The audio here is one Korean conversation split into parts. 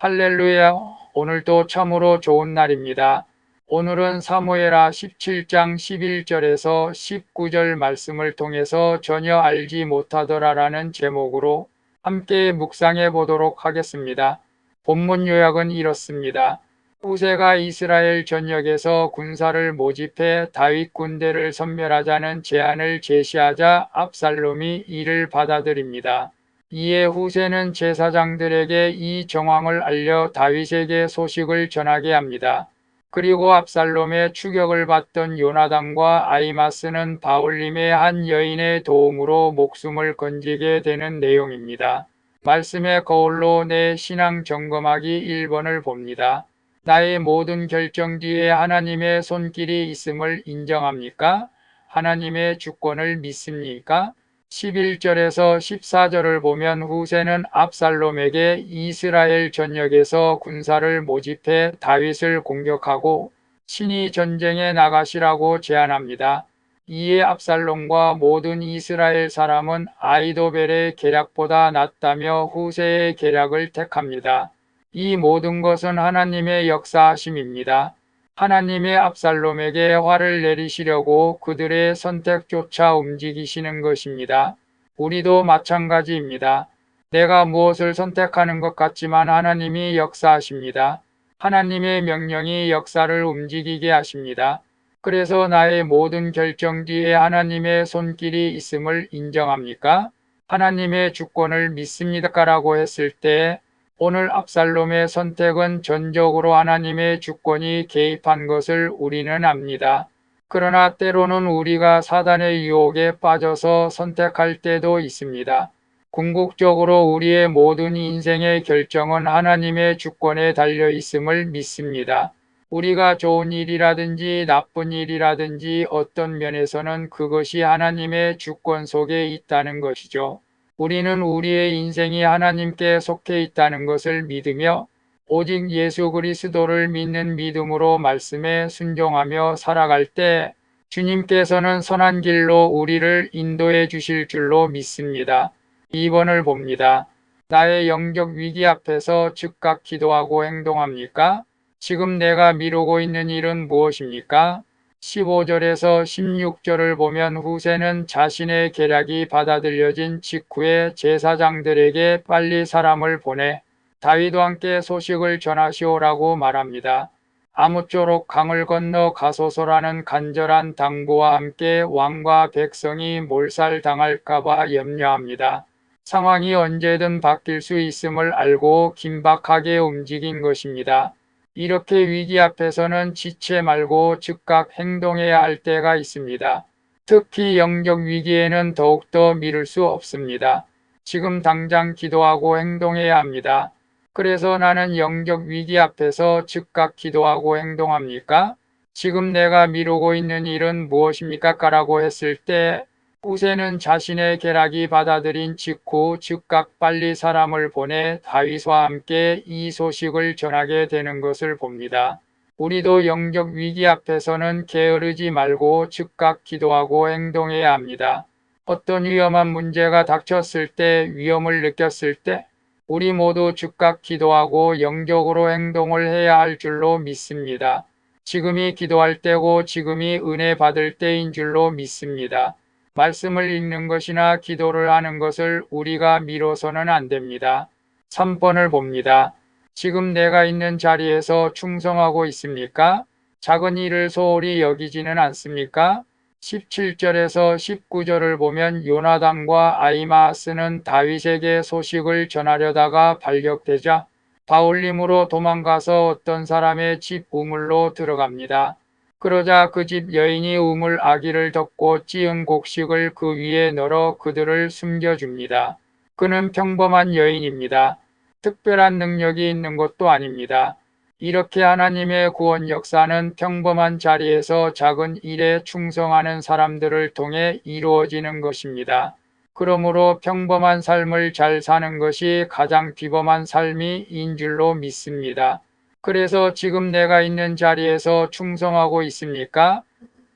할렐루야. 오늘도 참으로 좋은 날입니다. 오늘은 사무엘하 17장 11절에서 19절 말씀을 통해서 전혀 알지 못하더라라는 제목으로 함께 묵상해 보도록 하겠습니다. 본문 요약은 이렇습니다. 후세가 이스라엘 전역에서 군사를 모집해 다윗 군대를 섬멸하자는 제안을 제시하자 압살롬이 이를 받아들입니다. 이에 후세는 제사장들에게 이 정황을 알려 다윗에게 소식을 전하게 합니다. 그리고 압살롬의 추격을 받던 요나단과 아히마스는 바울림의 한 여인의 도움으로 목숨을 건지게 되는 내용입니다. 말씀의 거울로 내 신앙 점검하기 1번을 봅니다. 나의 모든 결정 뒤에 하나님의 손길이 있음을 인정합니까? 하나님의 주권을 믿습니까? 11절에서 14절을 보면 후세는 압살롬에게 이스라엘 전역에서 군사를 모집해 다윗을 공격하고 친히 전쟁에 나가시라고 제안합니다. 이에 압살롬과 모든 이스라엘 사람은 아히도벨의 계략보다 낫다며 후세의 계략을 택합니다. 이 모든 것은 하나님의 역사하심입니다. 하나님의 압살롬에게 화를 내리시려고 그들의 선택조차 움직이시는 것입니다. 우리도 마찬가지입니다. 내가 무엇을 선택하는 것 같지만 하나님이 역사하십니다. 하나님의 명령이 역사를 움직이게 하십니다. 그래서 나의 모든 결정 뒤에 하나님의 손길이 있음을 인정합니까? 하나님의 주권을 믿습니다라고 했을 때 오늘 압살롬의 선택은 전적으로 하나님의 주권이 개입한 것을 우리는 압니다. 그러나 때로는 우리가 사단의 유혹에 빠져서 선택할 때도 있습니다. 궁극적으로 우리의 모든 인생의 결정은 하나님의 주권에 달려 있음을 믿습니다. 우리가 좋은 일이라든지 나쁜 일이라든지 어떤 면에서는 그것이 하나님의 주권 속에 있다는 것이죠. 우리는 우리의 인생이 하나님께 속해 있다는 것을 믿으며 오직 예수 그리스도를 믿는 믿음으로 말씀에 순종하며 살아갈 때 주님께서는 선한 길로 우리를 인도해 주실 줄로 믿습니다. 2번을 봅니다. 나의 영적 위기 앞에서 즉각 기도하고 행동합니까? 지금 내가 미루고 있는 일은 무엇입니까? 15절에서 16절을 보면 후세는 자신의 계략이 받아들여진 직후에 제사장들에게 빨리 사람을 보내 다윗과 함께 소식을 전하시오라고 말합니다. 아무쪼록 강을 건너 가소서라는 간절한 당부와 함께 왕과 백성이 몰살당할까봐 염려합니다. 상황이 언제든 바뀔 수 있음을 알고 긴박하게 움직인 것입니다. 이렇게 위기 앞에서는 지체 말고 즉각 행동해야 할 때가 있습니다. 특히 영적 위기에는 더욱더 미룰 수 없습니다. 지금 당장 기도하고 행동해야 합니다. 그래서 나는 영적 위기 앞에서 즉각 기도하고 행동합니까? 지금 내가 미루고 있는 일은 무엇입니까? 라고 했을 때 후세는 자신의 계략이 받아들인 직후 즉각 빨리 사람을 보내 다윗과 함께 이 소식을 전하게 되는 것을 봅니다. 우리도 영적 위기 앞에서는 게으르지 말고 즉각 기도하고 행동해야 합니다. 어떤 위험한 문제가 닥쳤을 때, 위험을 느꼈을 때 우리 모두 즉각 기도하고 영적으로 행동을 해야 할 줄로 믿습니다. 지금이 기도할 때고 지금이 은혜 받을 때인 줄로 믿습니다. 말씀을 읽는 것이나 기도를 하는 것을 우리가 미뤄서는 안 됩니다. 3번을 봅니다. 지금 내가 있는 자리에서 충성하고 있습니까? 작은 일을 소홀히 여기지는 않습니까? 17절에서 19절을 보면 요나단과 아히마스는 다윗에게 소식을 전하려다가 발격되자 바울림으로 도망가서 어떤 사람의 집 우물로 들어갑니다. 그러자 그 집 여인이 우물 아기를 덮고 찌은 곡식을 그 위에 널어 그들을 숨겨줍니다. 그는 평범한 여인입니다. 특별한 능력이 있는 것도 아닙니다. 이렇게 하나님의 구원 역사는 평범한 자리에서 작은 일에 충성하는 사람들을 통해 이루어지는 것입니다. 그러므로 평범한 삶을 잘 사는 것이 가장 비범한 삶인 줄로 믿습니다. 그래서 지금 내가 있는 자리에서 충성하고 있습니까?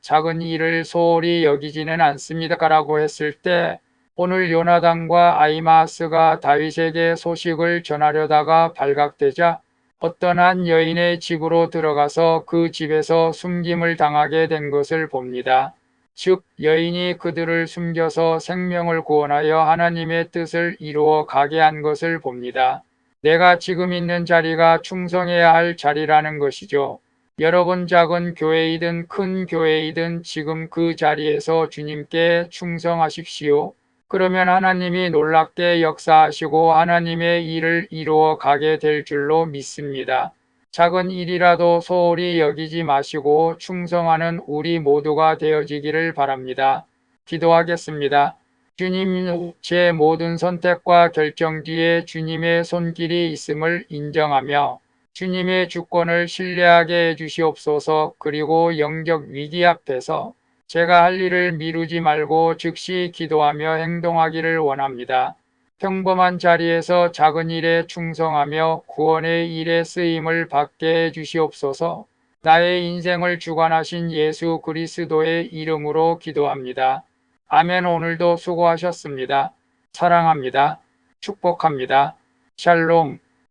작은 일을 소홀히 여기지는 않습니다. 라고 했을 때 오늘 요나단과 아히마아스가 다윗에게 소식을 전하려다가 발각되자 어떤 한 여인의 집으로 들어가서 그 집에서 숨김을 당하게 된 것을 봅니다. 즉 여인이 그들을 숨겨서 생명을 구원하여 하나님의 뜻을 이루어 가게 한 것을 봅니다. 내가 지금 있는 자리가 충성해야 할 자리라는 것이죠. 여러분 작은 교회이든 큰 교회이든 지금 그 자리에서 주님께 충성하십시오. 그러면 하나님이 놀랍게 역사하시고 하나님의 일을 이루어 가게 될 줄로 믿습니다. 작은 일이라도 소홀히 여기지 마시고 충성하는 우리 모두가 되어지기를 바랍니다. 기도하겠습니다. 주님, 제 모든 선택과 결정 뒤에 주님의 손길이 있음을 인정하며 주님의 주권을 신뢰하게 해주시옵소서. 그리고 영적 위기 앞에서 제가 할 일을 미루지 말고 즉시 기도하며 행동하기를 원합니다. 평범한 자리에서 작은 일에 충성하며 구원의 일에 쓰임을 받게 해주시옵소서. 나의 인생을 주관하신 예수 그리스도의 이름으로 기도합니다. 아멘. 오늘도 수고하셨습니다. 사랑합니다. 축복합니다. 샬롬.